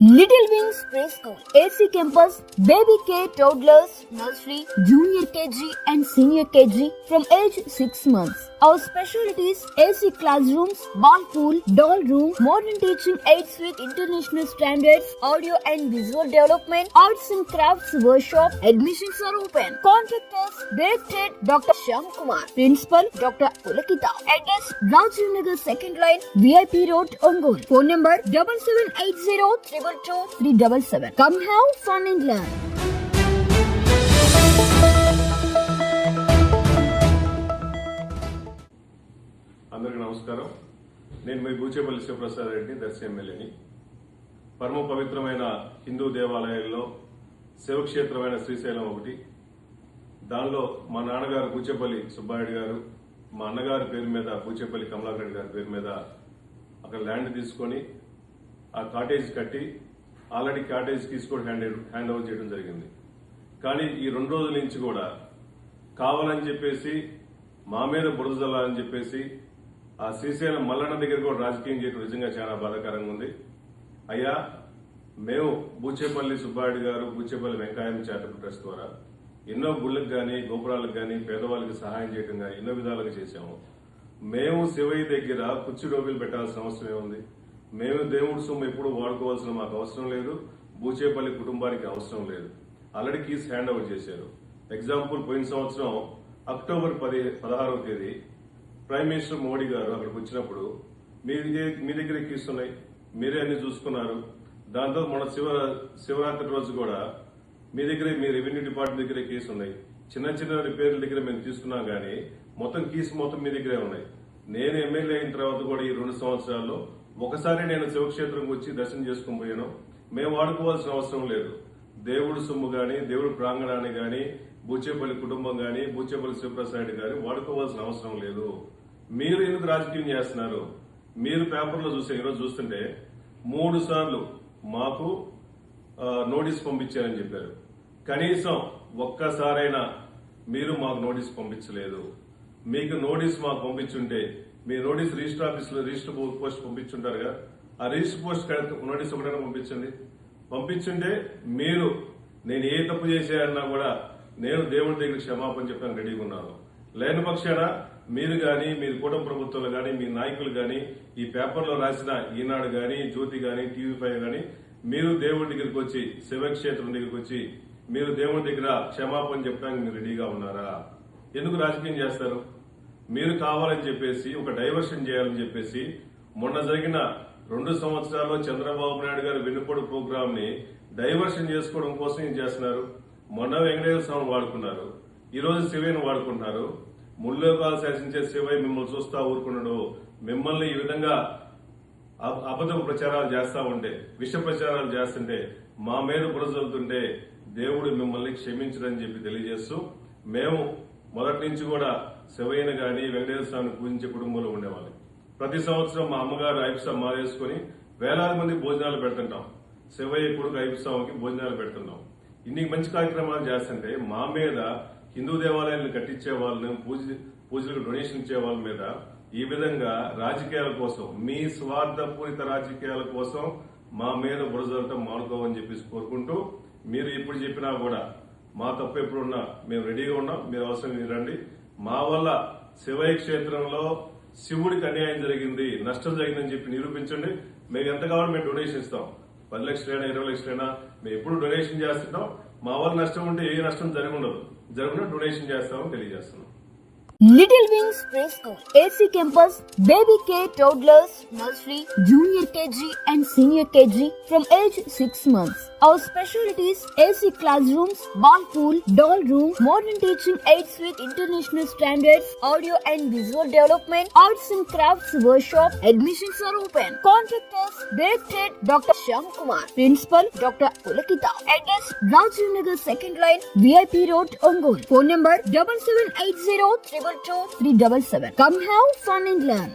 Little Wings Preschool, AC Campus, Baby K, Toddlers, Nursery, Junior KG and Senior KG from age 6 months. Our specialties: AC classrooms, ball pool, doll room, modern teaching aids with international standards, audio and visual development, arts and crafts workshop. Admissions are open. Contact us. Directed Dr. Shyam Kumar. Principal Dr. Pulakita. Address: Rajiv Nagar 2nd line, VIP Road, Ongole. Phone number 7780 377. Come have fun and learn. అందరికీ నమస్కారం. నేను మీ బూచేపల్లి శివప్రసాద్ రెడ్డి, దర్శి ఎమ్మెల్యేని. పరమ పవిత్రమైన హిందూ దేవాలయాల్లో శివక్షేత్రమైన శ్రీశైలం ఒకటి. దానిలో మా నాన్నగారు బూచేపల్లి సుబ్బారెడ్డి గారు, మా అన్నగారి పేరు మీద బూచేపల్లి కమలాకర్ రెడ్డి గారి పేరు మీద అక్కడ ల్యాండ్ తీసుకొని ఆ కాటేజ్ కట్టి ఆల్రెడీ కాటేజ్ తీసుకొని హ్యాండ్ ఓవర్ చేయడం జరిగింది. కానీ ఈ 2 రోజుల నుంచి కూడా కావాలని చెప్పేసి మా మీద బురద జల్లాలని చెప్పేసి ఆ శ్రీశైలం మల్లన్న దగ్గర కూడా రాజకీయం చేయడం నిజంగా చాలా బాధాకరంగా ఉంది. అయ్యా, మేము బూచేపల్లి సుబ్బారెడ్డి గారు, బూచేపల్లి వెంకయ్య చారిటబుల్ ట్రస్ట్ ద్వారా ఎన్నో గుళ్ళకు గానీ, గోపురాలకు గానీ, పేదవాళ్ళకి సహాయం చేయడం గానీ ఎన్నో విధాలుగా చేశాము. మేము శివయ్య దగ్గర కుర్చీ డోబీలు పెట్టాల్సిన అవసరం ఏముంది? మేము దేవుడి సొమ్ము ఎప్పుడు వాడుకోవాల్సిన మాకు అవసరం లేదు, బూచేపల్లి కుటుంబానికి అవసరం లేదు. ఆల్రెడీ కీస్ హ్యాండ్ ఓవర్ చేశారు. ఎగ్జాంపుల్, పోయిన సంవత్సరం అక్టోబర్ 16వ తేదీ ప్రైమ్ మినిస్టర్ మోడీ గారు అక్కడికి వచ్చినప్పుడు మీ దగ్గర కీస్ ఉన్నాయి, మీరే అన్ని చూసుకున్నారు. దాంతో మన శివరాత్రి రోజు కూడా మీ రెవెన్యూ డిపార్ట్మెంట్ దగ్గర కేసు ఉన్నాయి. చిన్న చిన్న రిపేర్ల దగ్గర మేము తీసుకున్నాం కానీ మొత్తం కీస్ మొత్తం మీ దగ్గరే ఉన్నాయి. నేను ఎమ్మెల్యే అయిన తర్వాత కూడా ఈ 2 సంవత్సరాల్లో ఒకసారి నేను శివక్షేత్రంకి వచ్చి దర్శనం చేసుకుని పోయాను. మేము వాడుకోవాల్సిన అవసరం లేదు. దేవుడి సొమ్ము గాని, దేవుడి ప్రాంగణాన్ని గాని, బూచేపల్లి కుటుంబం గాని, బూచేపల్లి శివప్రసాద్ గాని వాడుకోవాల్సిన అవసరం లేదు. మీరు ఎందుకు రాజకీయం చేస్తున్నారు? మీరు పేపర్లో ఈరోజు చూస్తుంటే 3 సార్లు మాకు నోటీస్ పంపించారని చెప్పారు. కనీసం ఒక్కసారైనా మీరు మాకు నోటీస్ పంపించలేదు. మీకు నోటీస్ మాకు పంపించుంటే మీ నోటీస్ రిజిస్టర్ ఆఫీసులో రిజిస్టర్ పోస్ట్ పంపించుంటారుగా, ఆ రిజిస్టర్ పోస్ట్ నోటీస్ ఒకటైనా పంపించుంటే మీరు నేను ఏ తప్పు చేశానన్నా కూడా నేను దేవుడి దగ్గర క్షమాపణ చెప్పడానికి రెడీగా ఉన్నాను. లేని పక్షాన మీరు గాని, మీరు కూటమి ప్రభుత్వంలో గాని, మీ నాయకులు గాని, ఈ పేపర్లో రాసిన ఈనాడు గాని, జ్యోతి గాని, TV5 గాని మీరు దేవుడి దగ్గరికి వచ్చి, శివక్షేత్రం దగ్గరికి వచ్చి మీరు దేవుడి దగ్గర క్షమాపణ చెప్పడానికి మీరు రెడీగా ఉన్నారా? ఎందుకు రాజకీయం చేస్తారు? మీరు కావాలని చెప్పేసి ఒక డైవర్షన్ చేయాలని చెప్పేసి మొన్న జరిగిన 2 సంవత్సరాల్లో చంద్రబాబు నాయుడు గారి వెన్నుపోటు ప్రోగ్రామ్ ని డైవర్షన్ చేసుకోవడం కోసం ఏం చేస్తున్నారు? మొన్న వెంకటేశ్వర స్వామిని వాడుకున్నారు, ఈ రోజు శివయ్యను వాడుకుంటున్నారు. ముల్లోకాలు శాసించే శివయ్య మిమ్మల్ని చూస్తా ఊరుకున్నాడు. మిమ్మల్ని ఈ విధంగా అబద్ధ ప్రచారాలు చేస్తా ఉంటే, విష ప్రచారాలు చేస్తుంటే, మా మీద బురజలుతుంటే దేవుడు మిమ్మల్ని క్షమించడని చెప్పి తెలియజేస్తూ, మేము మొదటి నుంచి కూడా శివయ్యను గాని, వెంకటేశ్వర స్వామిని పూజించే కుటుంబంలో ఉండేవాళ్ళం. ప్రతి సంవత్సరం మా అమ్మగారు ఐపుస్వామి మాలేసుకుని వేలాది మంది భోజనాలు పెడుతుంటాం. శివయ్య కొడుకు ఐపుస్వామికి భోజనాలు పెడుతున్నాం. ఇన్ని మంచి కార్యక్రమాలు చేస్తుంటే మా మీద హిందూ దేవాలయాలను కట్టించే వాళ్ళని, పూజలకు డొనేషన్ ఇచ్చే వాళ్ళ మీద ఈ విధంగా రాజకీయాల కోసం, మీ స్వార్థపూరిత రాజకీయాల కోసం మా మీద బురజలటం మానుకోవని చెప్పేసి కోరుకుంటూ, మీరు ఎప్పుడు చెప్పినా కూడా మా తప్పు ఎప్పుడున్నా మేము రెడీగా ఉన్నాం. మీరు అవసరం రండి. మా వల్ల శివయ్య క్షేత్రంలో శివుడికి అన్యాయం జరిగింది, నష్టం జరిగిందని చెప్పి నిరూపించండి. మేము ఎంత కావాలో మేము డొనేషన్ ఇస్తాం. 10 లక్షలైనా 20 లక్షలైనా మేము ఎప్పుడు డొనేషన్ చేస్తుంటాం. మా వల్ల నష్టం ఉంటే ఏ నష్టం జరగకుండా డొనేషన్ చేస్తామని తెలియజేస్తున్నాం. Little Wings Preschool, AC Campus, Baby K, Toddlers, Nursery, Junior KG and Senior KG from age 6 months. Our specialties: AC classrooms, ball pool, doll room, modern teaching aids with international standards, audio and visual development, arts and crafts workshop. Admissions are open. Contact us. Directed Dr. Shyam Kumar. Principal Dr. Pulakita. Address: Rajiv Nagar 2nd line, VIP Road, Ongole. Phone number 7780 377. Come have fun and learn.